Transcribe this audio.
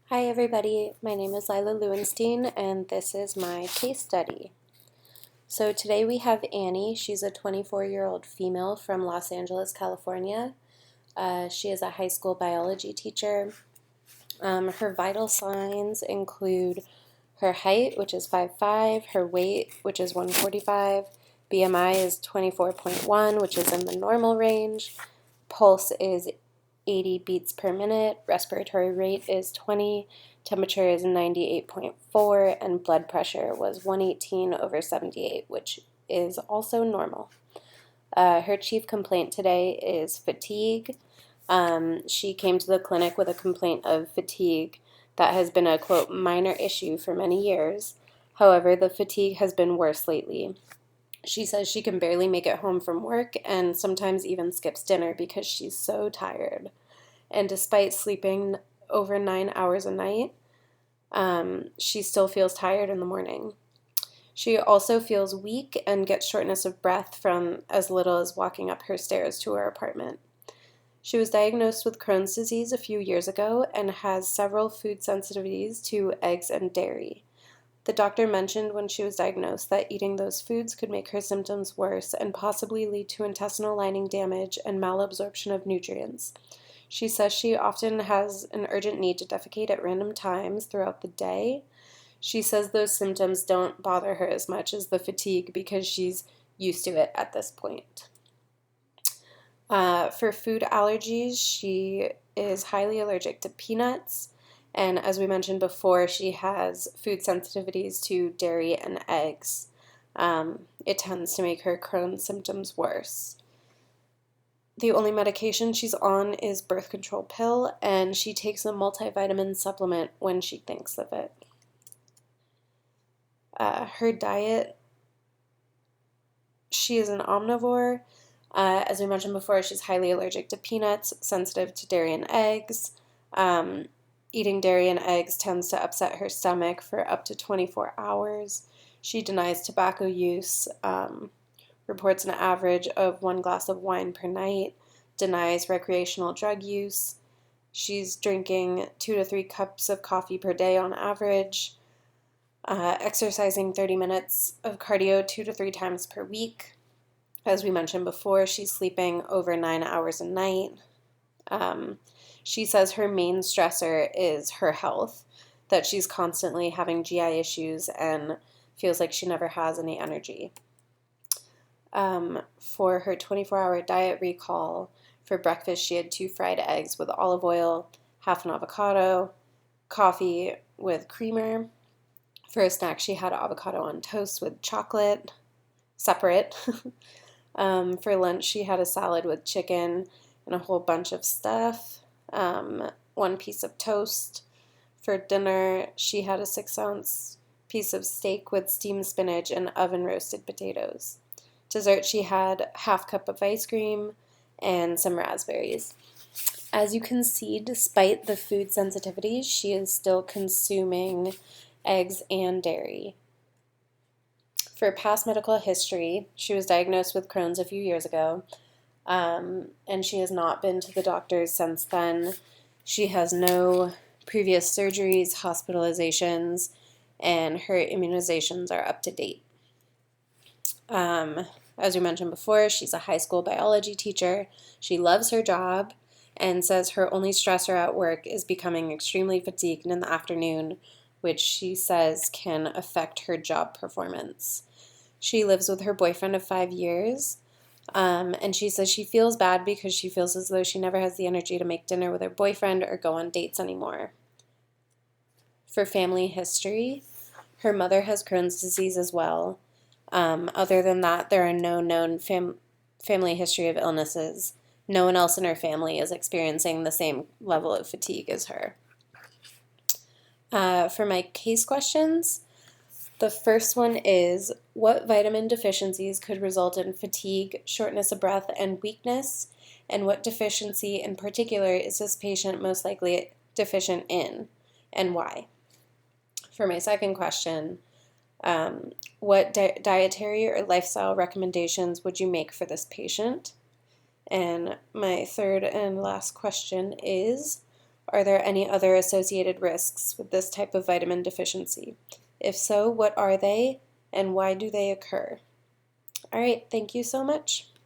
Hi everybody, my name is Lila Lewenstein and this is my case study. So today we have Annie. She's a 24-year-old female from Los Angeles, California. She is a high school biology teacher. Her vital signs include her height, which is 5'5", her weight, which is 145, BMI is 24.1, which is in the normal range, pulse is 80 beats per minute, respiratory rate is 20, temperature is 98.4, and blood pressure was 118/78, which is also normal. Her chief complaint today is fatigue. She came to the clinic with a complaint of fatigue that has been a, quote, minor issue for many years. However, the fatigue has been worse lately. She says she can barely make it home from work and sometimes even skips dinner because she's so tired. And despite sleeping over 9 hours a night, she still feels tired in the morning. She also feels weak and gets shortness of breath from as little as walking up her stairs to her apartment. She was diagnosed with Crohn's disease a few years ago and has several food sensitivities to eggs and dairy. The doctor mentioned when she was diagnosed that eating those foods could make her symptoms worse and possibly lead to intestinal lining damage and malabsorption of nutrients. She says she often has an urgent need to defecate at random times throughout the day. She says those symptoms don't bother her as much as the fatigue because she's used to it at this point. For food allergies, she is highly allergic to peanuts, and as we mentioned before, she has food sensitivities to dairy and eggs. It tends to make her Crohn's symptoms worse. The only medication she's on is birth control pill, and she takes a multivitamin supplement when she thinks of it. Her diet, she is an omnivore. As we mentioned before, she's highly allergic to peanuts, sensitive to dairy and eggs. Eating dairy and eggs tends to upset her stomach for up to 24 hours. She denies tobacco use, reports an average of 1 glass of wine per night, denies recreational drug use. She's drinking 2 to 3 cups of coffee per day on average, exercising 30 minutes of cardio 2 to 3 times per week. As we mentioned before, she's sleeping over 9 hours a night. She says her main stressor is her health, that she's constantly having GI issues and feels like she never has any energy. For her 24-hour diet recall, for breakfast she had 2 fried eggs with olive oil, half an avocado, coffee with creamer. For a snack she had avocado on toast with chocolate, separate. For lunch she had a salad with chicken and a whole bunch of stuff, 1 piece of toast. For dinner she had a 6-ounce piece of steak with steamed spinach and oven roasted potatoes. Dessert she had half cup of ice cream and some raspberries. As you can see, despite the food sensitivities, she is still consuming eggs and dairy. For past medical history, she was diagnosed with Crohn's a few years ago, and she has not been to the doctors since then. She has no previous surgeries, hospitalizations, and her immunizations are up to date. As we mentioned before, she's a high school biology teacher. She loves her job and says her only stressor at work is becoming extremely fatigued in the afternoon, which she says can affect her job performance. She lives with her boyfriend of 5 years, and she says she feels bad because she feels as though she never has the energy to make dinner with her boyfriend or go on dates anymore. For family history, her mother has Crohn's disease as well. Other than that, there are no known family history of illnesses. No one else in her family is experiencing the same level of fatigue as her. For my case questions, the first one is, what vitamin deficiencies could result in fatigue, shortness of breath, and weakness? And what deficiency in particular is this patient most likely deficient in, and why? For my second question, what dietary or lifestyle recommendations would you make for this patient? And my third and last question is, Are there any other associated risks with this type of vitamin deficiency? If so, what are they and why do they occur? All right, thank you so much.